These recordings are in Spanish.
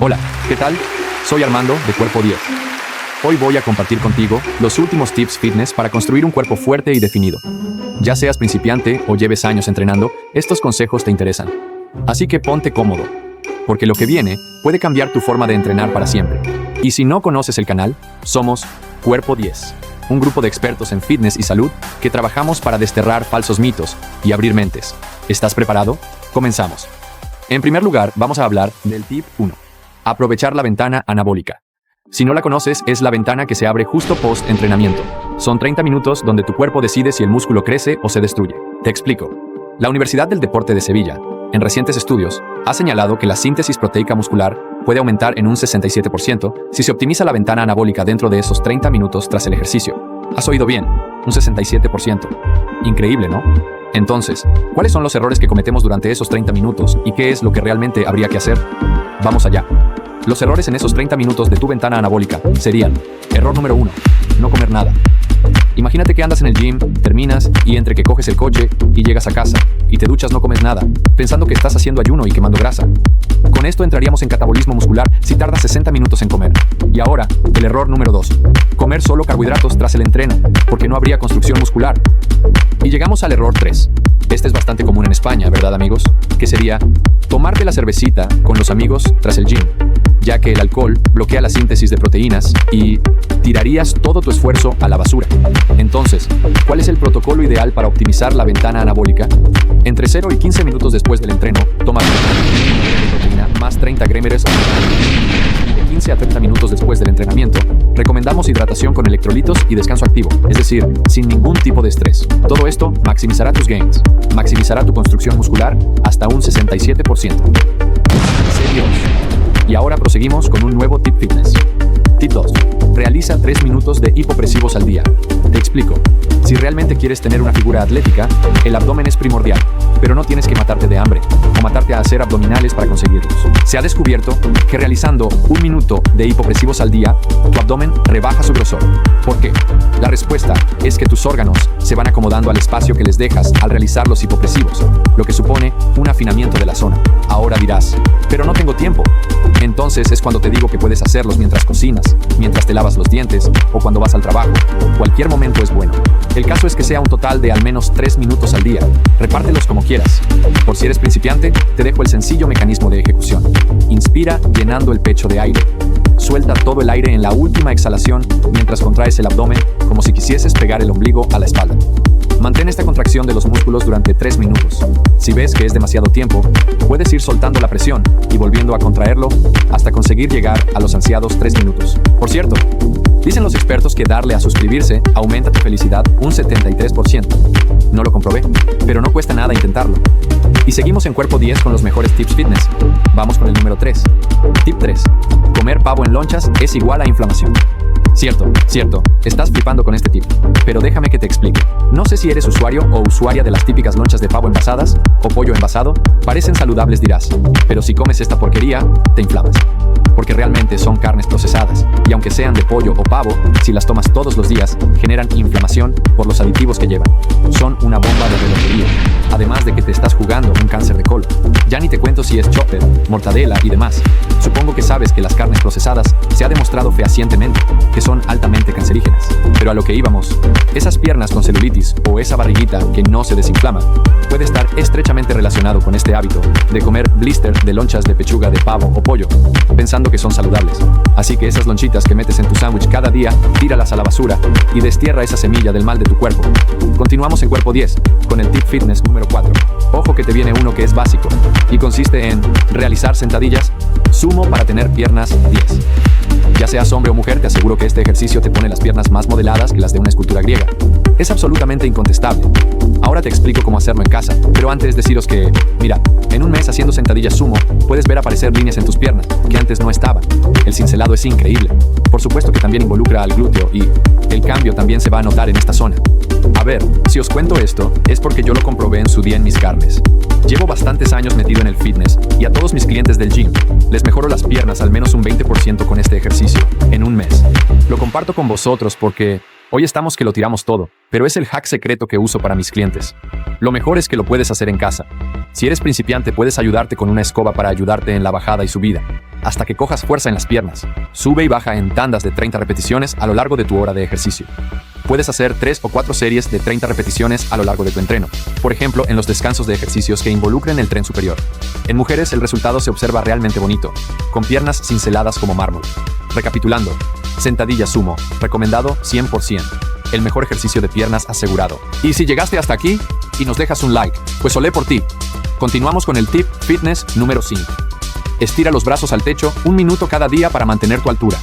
Hola, ¿qué tal? Soy Armando de Cuerpo 10. Hoy voy a compartir contigo los últimos tips fitness para construir un cuerpo fuerte y definido. Ya seas principiante o lleves años entrenando, estos consejos te interesan. Así que ponte cómodo, porque lo que viene puede cambiar tu forma de entrenar para siempre. Y si no conoces el canal, somos Cuerpo 10, un grupo de expertos en fitness y salud que trabajamos para desterrar falsos mitos y abrir mentes. ¿Estás preparado? Comenzamos. En primer lugar, vamos a hablar del tip 1. Aprovechar la ventana anabólica. Si no la conoces, es la ventana que se abre justo post-entrenamiento. Son 30 minutos donde tu cuerpo decide si el músculo crece o se destruye. Te explico. La Universidad del Deporte de Sevilla, en recientes estudios, ha señalado que la síntesis proteica muscular puede aumentar en un 67% si se optimiza la ventana anabólica dentro de esos 30 minutos tras el ejercicio. ¿Has oído bien? Un 67%. Increíble, ¿no? Entonces, ¿cuáles son los errores que cometemos durante esos 30 minutos y qué es lo que realmente habría que hacer? Vamos allá. Los errores en esos 30 minutos de tu ventana anabólica serían: error número 1, no comer nada. Imagínate que andas en el gym, terminas y entre que coges el coche y llegas a casa y te duchas no comes nada, pensando que estás haciendo ayuno y quemando grasa. Con esto entraríamos en catabolismo muscular si tardas 60 minutos en comer. Y ahora, el error número 2, comer solo carbohidratos tras el entreno, porque no habría construcción muscular. Y llegamos al error 3. Este es bastante común en España, ¿verdad, amigos? Que sería tomarte la cervecita con los amigos tras el gym, ya que el alcohol bloquea la síntesis de proteínas y tirarías todo tu esfuerzo a la basura. Entonces, ¿cuál es el protocolo ideal para optimizar la ventana anabólica? Entre 0 y 15 minutos después del entreno, toma proteína más 30 gramos. Y de 15 a 30 minutos después del entrenamiento, recomendamos hidratación con electrolitos y descanso activo, es decir, sin ningún tipo de estrés. Todo esto maximizará tus gains, maximizará tu construcción muscular hasta un 67%. Serie 2. Y ahora proseguimos con un nuevo tip fitness. Tip 2. Realiza 3 minutos de hipopresivos al día. Te explico. Si realmente quieres tener una figura atlética, el abdomen es primordial, pero no tienes que matarte de hambre o matarte a hacer abdominales para conseguirlos. Se ha descubierto que realizando 1 minuto de hipopresivos al día, tu abdomen rebaja su grosor. ¿Por qué? La respuesta es que tus órganos se van acomodando al espacio que les dejas al realizar los hipopresivos, lo que supone un afinamiento de la zona. Ahora dirás, pero no tengo tiempo. Entonces es cuando te digo que puedes hacerlos mientras cocinas, mientras te lavas los dientes o cuando vas al trabajo. Cualquier momento es bueno. El caso es que sea un total de al menos 3 minutos al día. Repártelos como quieras. Por si eres principiante, te dejo el sencillo mecanismo de ejecución. Inspira llenando el pecho de aire. Suelta todo el aire en la última exhalación mientras contraes el abdomen como si quisieses pegar el ombligo a la espalda. Mantén esta contracción de los músculos durante 3 minutos. Si ves que es demasiado tiempo, puedes ir soltando la presión y volviendo a contraerlo hasta conseguir llegar a los ansiados 3 minutos. Por cierto, dicen los expertos que darle a suscribirse aumenta tu felicidad un 73%. No lo comprobé, pero no cuesta nada intentarlo. Y seguimos en Cuerpo 10 con los mejores tips fitness. Vamos con el número 3. Tip 3. Comer pavo en lonchas es igual a inflamación. Cierto, estás flipando con este tip, pero déjame que te explique. No sé si eres usuario o usuaria de las típicas lonchas de pavo envasadas o pollo envasado, parecen saludables dirás, pero si comes esta porquería, te inflamas. Porque realmente son carnes procesadas, y aunque sean de pollo o pavo, si las tomas todos los días, generan inflamación por los aditivos que llevan. Son una bomba de relojería, además de que te estás jugando un cáncer de colon. Ya ni te cuento si es chopper, mortadela y demás. Supongo que sabes que las carnes procesadas se ha demostrado fehacientemente que son altamente cancerígenas. Pero a lo que íbamos, esas piernas con celulitis o esa barriguita que no se desinflama, puede estar estrechamente relacionado con este hábito de comer blister de lonchas de pechuga de pavo o pollo, pensando que son saludables. Así que esas lonchitas que metes en tu sándwich cada día, tíralas a la basura y destierra esa semilla del mal de tu cuerpo. Continuamos en Cuerpo 10 con el tip fitness número 4. Ojo que te viene uno que es básico y consiste en realizar sentadillas sumo para tener piernas 10. Ya seas hombre o mujer, te aseguro que este ejercicio te pone las piernas más modeladas que las de una escultura griega. Es absolutamente incontestable. Ahora te explico cómo hacerlo en casa, pero antes deciros que, mira, en un mes haciendo sentadillas sumo, puedes ver aparecer líneas en tus piernas que antes no estaban. El cincelado es increíble. Por supuesto que también involucra al glúteo y el cambio también se va a notar en esta zona. A ver, si os cuento esto, es porque yo lo comprobé en su día en mis carnes. Llevo bastantes años metido en el fitness y a todos mis clientes del gym les mejoro las piernas al menos un 20% con este ejercicio, en un mes. Lo comparto con vosotros porque Hoy estamos que lo tiramos todo, pero es el hack secreto que uso para mis clientes. Lo mejor es que lo puedes hacer en casa. Si eres principiante, puedes ayudarte con una escoba para ayudarte en la bajada y subida, hasta que cojas fuerza en las piernas. Sube y baja en tandas de 30 repeticiones a lo largo de tu hora de ejercicio. Puedes hacer 3 o 4 series de 30 repeticiones a lo largo de tu entreno, por ejemplo, en los descansos de ejercicios que involucren el tren superior. En mujeres, el resultado se observa realmente bonito, con piernas cinceladas como mármol. Recapitulando, sentadilla sumo, recomendado 100%. El mejor ejercicio de piernas asegurado. Y si llegaste hasta aquí y nos dejas un like, pues olé por ti. Continuamos con el tip fitness número 5. Estira los brazos al techo 1 minuto cada día para mantener tu altura.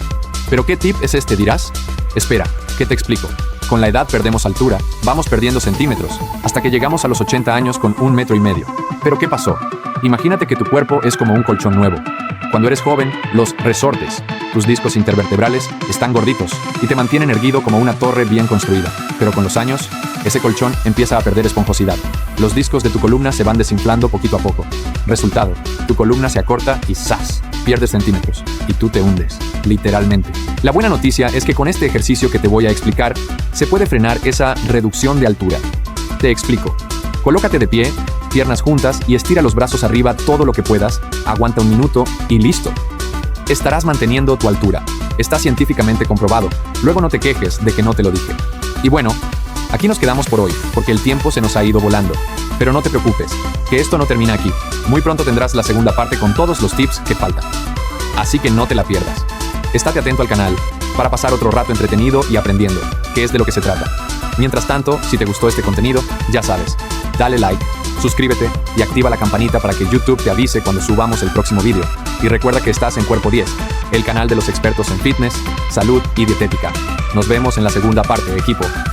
¿Pero qué tip es este, dirás? Espera, ¿qué te explico? Con la edad perdemos altura, vamos perdiendo centímetros, hasta que llegamos a los 80 años con 1,5 metros. ¿Pero qué pasó? Imagínate que tu cuerpo es como un colchón nuevo. Cuando eres joven, los resortes, tus discos intervertebrales, están gorditos y te mantienen erguido como una torre bien construida. Pero con los años, ese colchón empieza a perder esponjosidad. Los discos de tu columna se van desinflando poquito a poco. Resultado, tu columna se acorta y ¡zas! Pierdes centímetros y tú te hundes, literalmente. La buena noticia es que con este ejercicio que te voy a explicar, se puede frenar esa reducción de altura. Te explico. Colócate de pie, piernas juntas y estira los brazos arriba todo lo que puedas, aguanta 1 minuto y listo. Estarás manteniendo tu altura. Está científicamente comprobado. Luego no te quejes de que no te lo dije. Y bueno, aquí nos quedamos por hoy, porque el tiempo se nos ha ido volando. Pero no te preocupes, que esto no termina aquí. Muy pronto tendrás la segunda parte con todos los tips que faltan. Así que no te la pierdas. Estate atento al canal para pasar otro rato entretenido y aprendiendo, que es de lo que se trata. Mientras tanto, si te gustó este contenido, ya sabes, dale like, suscríbete y activa la campanita para que YouTube te avise cuando subamos el próximo vídeo. Y recuerda que estás en Cuerpo 10, el canal de los expertos en fitness, salud y dietética. Nos vemos en la segunda parte, equipo.